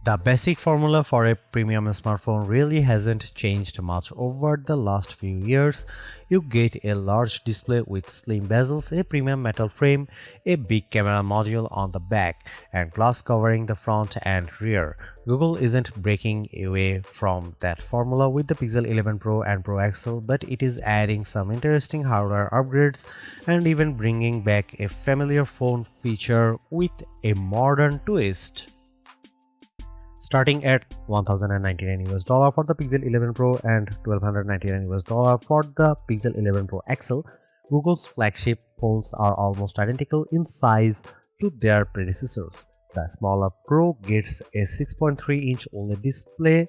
The basic formula for a premium smartphone really hasn't changed much over the last few years. You get a large display with slim bezels, a premium metal frame, a big camera module on the back, and glass covering the front and rear. Google isn't breaking away from that formula with the Pixel 11 Pro and Pro XL, but it is adding some interesting hardware upgrades and even bringing back a familiar phone feature with a modern twist. Starting at $1,099 for the Pixel 11 Pro and $1,299 for the Pixel 11 Pro XL, Google's flagship phones are almost identical in size to their predecessors. The smaller Pro gets a 6.3-inch OLED display,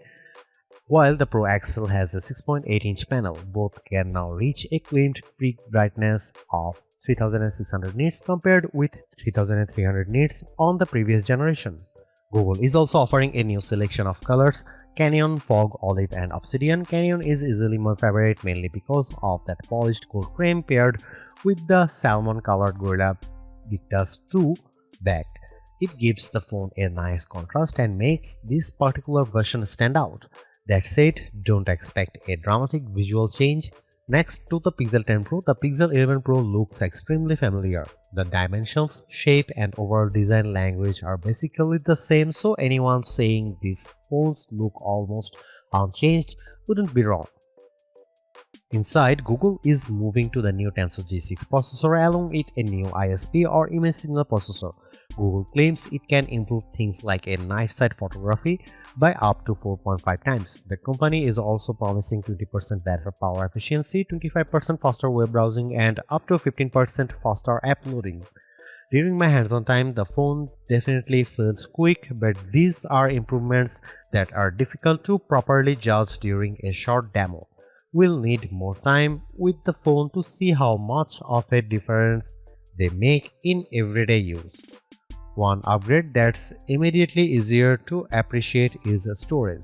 while the Pro XL has a 6.8-inch panel. Both can now reach a claimed peak brightness of 3600 nits compared with 3300 nits on the previous generation. Google is also offering a new selection of colors: Canyon, Fog, Olive, and Obsidian. Canyon is easily my favorite, mainly because of that polished gold frame paired with the salmon-colored Gorilla Victus 2 back. It gives the phone a nice contrast and makes this particular version stand out. That said, don't expect a dramatic visual change. Next to the Pixel 10 Pro, the Pixel 11 Pro looks extremely familiar. The dimensions, shape, and overall design language are basically the same, so anyone saying these phones look almost unchanged wouldn't be wrong. Inside, Google is moving to the new Tensor G6 processor along with a new ISP or image signal processor. Google claims it can improve things like a night side photography by up to 4.5 times. The company is also promising 20% better power efficiency, 25% faster web browsing, and up to 15% faster app loading. During my hands-on time, the phone definitely feels quick, but these are improvements that are difficult to properly judge during a short demo. We'll need more time with the phone to see how much of a difference they make in everyday use. One upgrade that's immediately easier to appreciate is storage.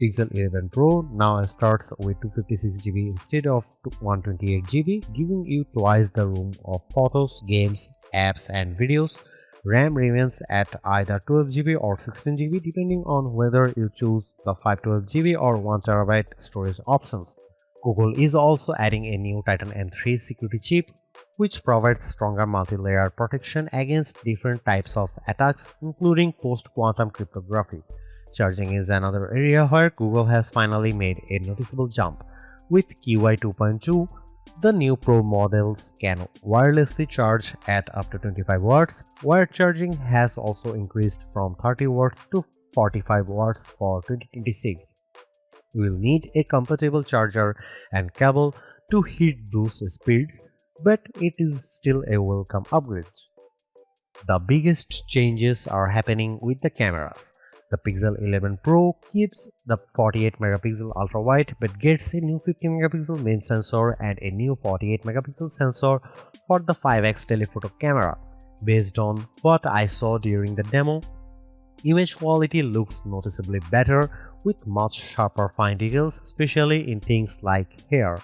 Pixel 11 Pro now starts with 256GB instead of 128GB, giving you twice the room of photos, games, apps, and videos. RAM remains at either 12GB or 16GB depending on whether you choose the 512GB or 1TB storage options. Google is also adding a new Titan M3 security chip, which provides stronger multi-layer protection against different types of attacks, including post-quantum cryptography. Charging is another area where Google has finally made a noticeable jump. With QI 2.2, the new Pro models can wirelessly charge at up to 25 watts. Wire charging has also increased from 30 watts to 45 watts for 2026. You will need a compatible charger and cable to hit those speeds, but it is still a welcome upgrade. The biggest changes are happening with the cameras. The Pixel 11 Pro keeps the 48MP ultra-wide but gets a new 50MP main sensor and a new 48MP sensor for the 5x telephoto camera. Based on what I saw during the demo, image quality looks noticeably better with much sharper fine details, especially in things like hair.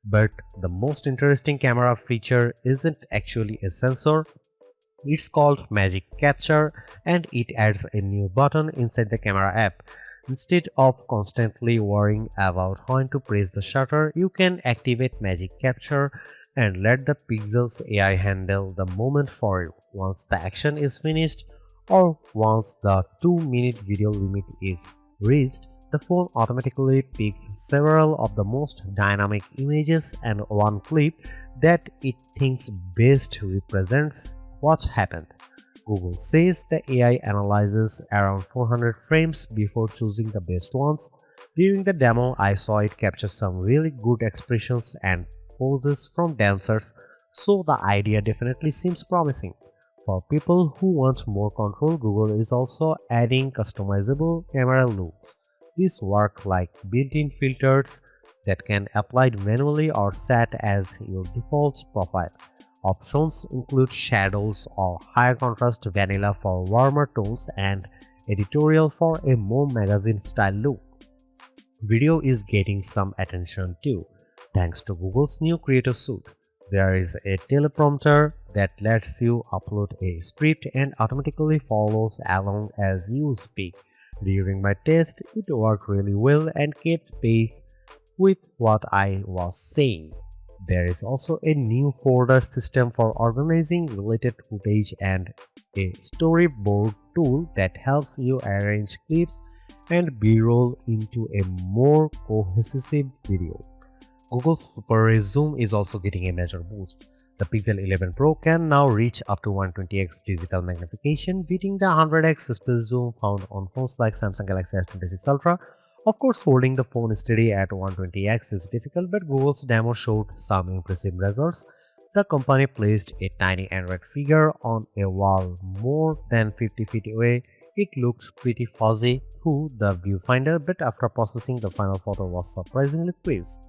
But the most interesting camera feature isn't actually a sensor. It's called Magic Capture, and it adds a new button inside the camera app. Instead of constantly worrying about when to press the shutter, you can activate Magic Capture and let the Pixel's AI handle the moment for you. Once the action is finished, or once the 2-minute video limit is reached, the phone automatically picks several of the most dynamic images and one clip that it thinks best represents what happened. Google says the AI analyzes around 400 frames before choosing the best ones. During the demo, I saw it capture some really good expressions and poses from dancers, so the idea definitely seems promising. For people who want more control, Google is also adding customizable camera loops. These work like built-in filters that can apply manually or set as your default profile. Options include shadows or higher contrast vanilla for warmer tones and editorial for a more magazine-style look. Video is getting some attention too, thanks to Google's new Creator Suite. There is a teleprompter that lets you upload a script and automatically follows along as you speak. During my test, it worked really well and kept pace with what I was saying. There is also a new folder system for organizing related footage and a storyboard tool that helps you arrange clips and B-roll into a more cohesive video. Google's Super Zoom is also getting a major boost. The Pixel 11 Pro can now reach up to 120x digital magnification, beating the 100x split zoom found on phones like Samsung Galaxy S26 Ultra. Of course, holding the phone steady at 120x is difficult, but Google's demo showed some impressive results. The company placed a tiny Android figure on a wall more than 50 feet away. It looked pretty fuzzy through the viewfinder, but after processing, the final photo was surprisingly crisp.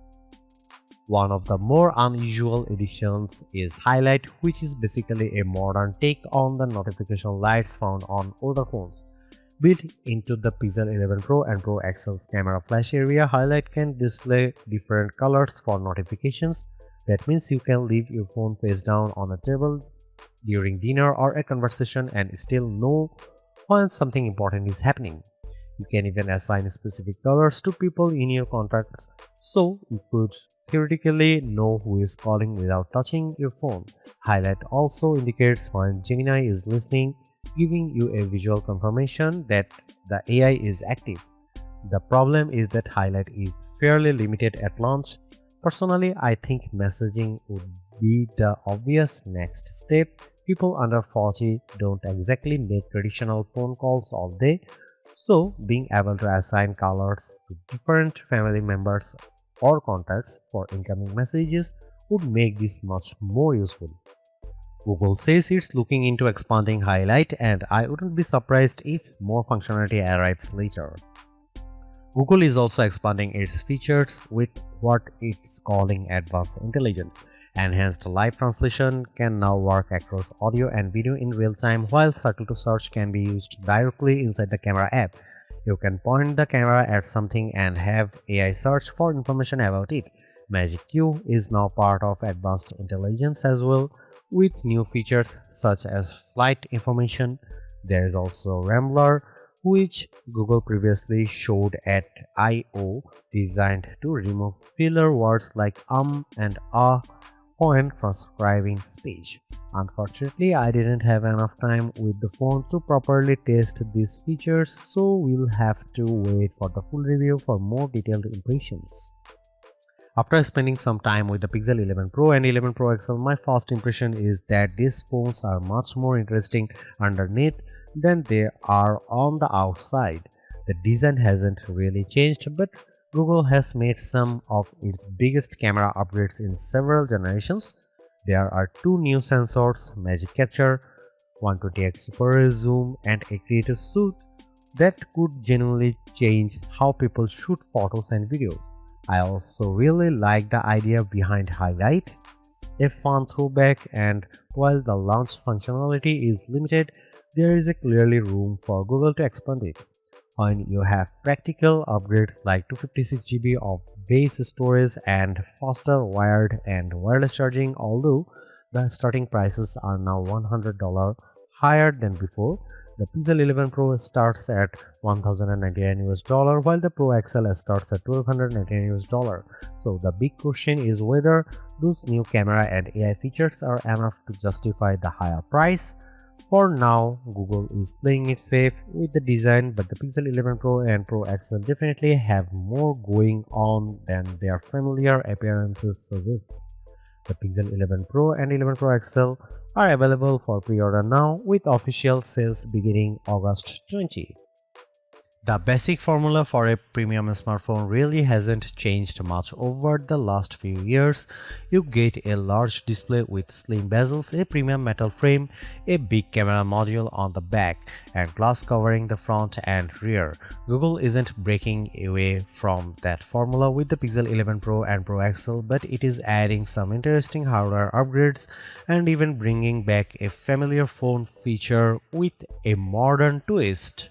One of the more unusual additions is HiLight, which is basically a modern take on the notification lights found on older phones. Built into the Pixel 11 Pro and Pro XL's camera flash area, HiLight can display different colors for notifications. That means you can leave your phone face down on a table during dinner or a conversation and still know when something important is happening. You can even assign specific colors to people in your contacts, so you could theoretically know who is calling without touching your phone. HiLight also indicates when Gemini is listening, giving you a visual confirmation that the AI is active. The problem is that HiLight is fairly limited at launch. Personally, I think messaging would be the obvious next step. People under 40 don't exactly make traditional phone calls all day, so being able to assign colors to different family members or contacts for incoming messages would make this much more useful. Google says it's looking into expanding HiLight, and I wouldn't be surprised if more functionality arrives later. Google is also expanding its features with what it's calling advanced intelligence. Enhanced live translation can now work across audio and video in real time, while circle to search can be used directly inside the camera app. You can point the camera at something and have AI search for information about it. Magic Q is now part of advanced intelligence as well, with new features such as flight information. There is also Rambler, which Google previously showed at I/O, designed to remove filler words like and when transcribing speech. Unfortunately, I didn't have enough time with the phone to properly test these features, so we'll have to wait for the full review for more detailed impressions. After spending some time with the Pixel 11 Pro and 11 Pro XL, my first impression is that these phones are much more interesting underneath than they are on the outside. The design hasn't really changed, but Google has made some of its biggest camera upgrades in several generations. There are two new sensors, Magic Capture, 120x Super Zoom, and a creative suite that could genuinely change how people shoot photos and videos. I also really like the idea behind HiLight, a fun throwback, and while the launch functionality is limited, there is clearly room for Google to expand it. When you have practical upgrades like 256 GB of base storage and faster wired and wireless charging, although the starting prices are now $100 higher than before. The Pixel 11 Pro starts at $1,099 while the Pro XL starts at $1,299. So the big question is whether those new camera and AI features are enough to justify the higher price. For now, Google is playing it safe with the design, but the Pixel 11 Pro and Pro XL definitely have more going on than their familiar appearances suggest. The Pixel 11 Pro and 11 Pro XL are available for pre-order now, with official sales beginning August 20. The basic formula for a premium smartphone really hasn't changed much over the last few years. You get a large display with slim bezels, a premium metal frame, a big camera module on the back, and glass covering the front and rear. Google isn't breaking away from that formula with the Pixel 11 Pro and Pro XL, but it is adding some interesting hardware upgrades and even bringing back a familiar phone feature with a modern twist.